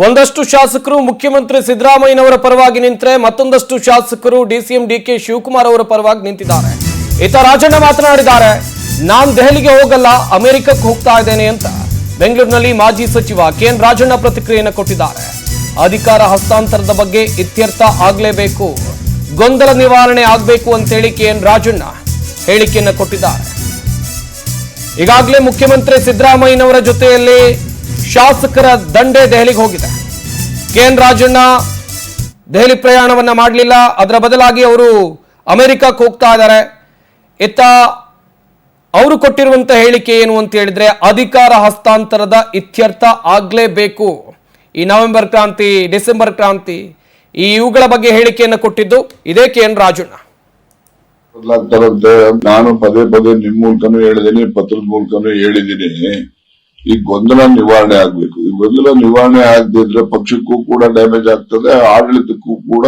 ಒಂದಷ್ಟು ಶಾಸಕರು ಮುಖ್ಯಮಂತ್ರಿ ಸಿದ್ದರಾಮಯ್ಯನವರ ಪರವಾಗಿ ನಿಂತರೆ ಮತ್ತೊಂದಷ್ಟು ಶಾಸಕರು ಡಿಸಿಎಂ ಡಿಕೆ ಶಿವಕುಮಾರ್ ಅವರ ಪರವಾಗಿ ನಿಂತಿದ್ದಾರೆ. ಈತ ರಾಜಣ್ಣ ಮಾತನಾಡಿದ್ದಾರೆ, ನಾನು ದೆಹಲಿಗೆ ಹೋಗಲ್ಲ, ಅಮೆರಿಕಕ್ಕೆ ಹೋಗ್ತಾ ಇದ್ದೇನೆ ಅಂತ ಬೆಂಗಳೂರಿನಲ್ಲಿ ಮಾಜಿ ಸಚಿವ ಕೆಎನ್ ರಾಜಣ್ಣ ಪ್ರತಿಕ್ರಿಯೆಯನ್ನು ಕೊಟ್ಟಿದ್ದಾರೆ. ಅಧಿಕಾರ ಹಸ್ತಾಂತರದ ಬಗ್ಗೆ ಇತ್ಯರ್ಥ ಆಗಲೇಬೇಕು, ಗೊಂದಲ ನಿವಾರಣೆ ಆಗಬೇಕು ಅಂತೇಳಿ ಕೆಎನ್ ರಾಜಣ್ಣ ಹೇಳಿಕೆಯನ್ನು ಕೊಟ್ಟಿದ್ದಾರೆ. ಈಗಾಗಲೇ ಮುಖ್ಯಮಂತ್ರಿ ಸಿದ್ದರಾಮಯ್ಯನವರ ಜೊತೆಯಲ್ಲಿ ಶಾಸಕರ ದಂಡೆ ದೆಹಲಿಗೆ ಹೋಗಿದೆ. ಕೆಎನ್ ರಾಜಣ್ಣ ದೆಹಲಿ ಪ್ರಯಾಣವನ್ನ ಮಾಡಲಿಲ್ಲ, ಅದರ ಬದಲಾಗಿ ಅವರು ಅಮೆರಿಕಕ್ಕೆ ಹೋಗ್ತಾ ಇದ್ದಾರೆ. ಇತ್ತ ಅವರು ಕೊಟ್ಟಿರುವಂತ ಹೇಳಿಕೆ ಏನು ಅಂತ ಹೇಳಿದ್ರೆ, ಅಧಿಕಾರ ಹಸ್ತಾಂತರದ ಇತ್ಯರ್ಥ ಆಗಲೇಬೇಕು. ಈ ನವೆಂಬರ್ ಕ್ರಾಂತಿ, ಡಿಸೆಂಬರ್ ಕ್ರಾಂತಿ, ಇವುಗಳ ಬಗ್ಗೆ ಹೇಳಿಕೆಯನ್ನು ಕೊಟ್ಟಿದ್ದು ಇದೇ ಕೆಎನ್ ರಾಜಣ್ಣ. ನಾನು ಪದೇ ಪದೇ ನಿಮ್ ಮೂಲಕನೂ ಹೇಳಿದ್ದೀನಿ, ಪತ್ರದ ಮೂಲಕನೂ ಹೇಳಿದ್ದೀನಿ, ಈ ಗೊಂದಲ ನಿವಾರಣೆ ಆಗ್ಬೇಕು. ಈ ಗೊಂದಲ ನಿವಾರಣೆ ಆಗದಿದ್ರೆ ಪಕ್ಷಕ್ಕೂ ಕೂಡ ಡ್ಯಾಮೇಜ್ ಆಗ್ತದೆ, ಆಡಳಿತಕ್ಕೂ ಕೂಡ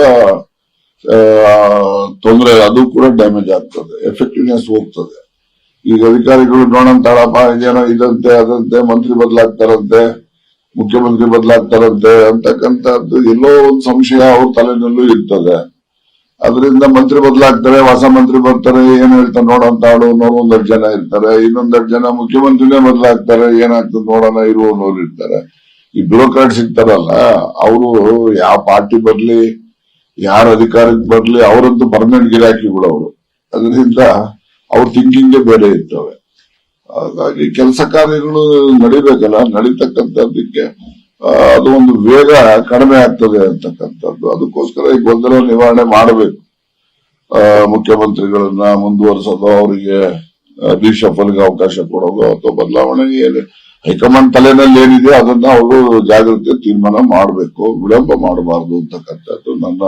ತೊಂದರೆ, ಅದು ಕೂಡ ಡ್ಯಾಮೇಜ್ ಆಗ್ತದೆ, ಎಫೆಕ್ಟಿವ್ನೆಸ್ ಹೋಗ್ತದೆ. ಈಗ ಅಧಿಕಾರಿಗಳು ನೋಡಂತಾಳಪ್ಪ ಇದೇನೋ ಇದಂತೆ ಅದಂತೆ, ಮಂತ್ರಿ ಬದಲಾಗ್ತಾರಂತೆ, ಮುಖ್ಯಮಂತ್ರಿ ಬದಲಾಗ್ತಾರಂತೆ ಅಂತಕ್ಕಂಥದ್ದು ಎಲ್ಲೋ ಒಂದು ಸಂಶಯ ಅವ್ರ ತಲೆನಲ್ಲೂ ಇರ್ತದೆ. ಅದರಿಂದ ಮಂತ್ರಿ ಬದಲಾಗ್ತಾರೆ, ಹೊಸ ಮಂತ್ರಿ ಬರ್ತಾರೆ, ಏನ್ ಹೇಳ್ತಾರೆ ನೋಡೋಂತ ಒಂದಷ್ಟು ಜನ ಇರ್ತಾರೆ, ಇನ್ನೊಂದಷ್ಟು ಜನ ಮುಖ್ಯಮಂತ್ರಿನೇ ಬದಲಾಗ್ತಾರೆ, ಏನಾಗ್ತದೆ ನೋಡೋಣ ಇರುವವರು ಇರ್ತಾರೆ. ಈ ಬ್ಯೂರೋಕ್ರಾಟ್ಸ್ ಇರ್ತಾರಲ್ಲ, ಅವರು ಯಾವ ಪಾರ್ಟಿ ಬರ್ಲಿ, ಯಾರ ಅಧಿಕಾರಕ್ಕೆ ಬರ್ಲಿ, ಅವರಂತೂ ಪರ್ಮನೆಂಟ್ ಗಿರಾಕಿಗಳು ಅವರು. ಅದರಿಂದ ಅವ್ರ ಥಿಂಕಿಂಗೇ ಬೇರೆ ಇರ್ತವೆ. ಹಾಗಾಗಿ ಕೆಲಸ ಕಾರ್ಯಗಳು ನಡಿಬೇಕಲ್ಲ, ನಡೀತಕ್ಕಂಥದ್ದಕ್ಕೆ ಅದು ಒಂದು ವೇಗ ಕಡಿಮೆ ಆಗ್ತದೆ ಅಂತಕ್ಕಂಥದ್ದು. ಅದಕ್ಕೋಸ್ಕರ ಈ ಗೊಂದಲ ನಿವಾರಣೆ ಮಾಡಬೇಕು. ಮುಖ್ಯಮಂತ್ರಿಗಳನ್ನ ಮುಂದುವರಿಸೋದು, ಅವರಿಗೆ ರಿಶಫಲ್ಗೆ ಅವಕಾಶ ಕೊಡೋದು ಅಥವಾ ಬದಲಾವಣೆ ಏನು ಹೈಕಮಾಂಡ್ ತಲೆನಲ್ಲಿ ಏನಿದೆ ಅದನ್ನ ಅವರು ಜಾಗ್ರತೆ ತೀರ್ಮಾನ ಮಾಡಬೇಕು, ವಿಳಂಬ ಮಾಡಬಾರದು ಅಂತಕ್ಕಂಥದ್ದು ನನ್ನ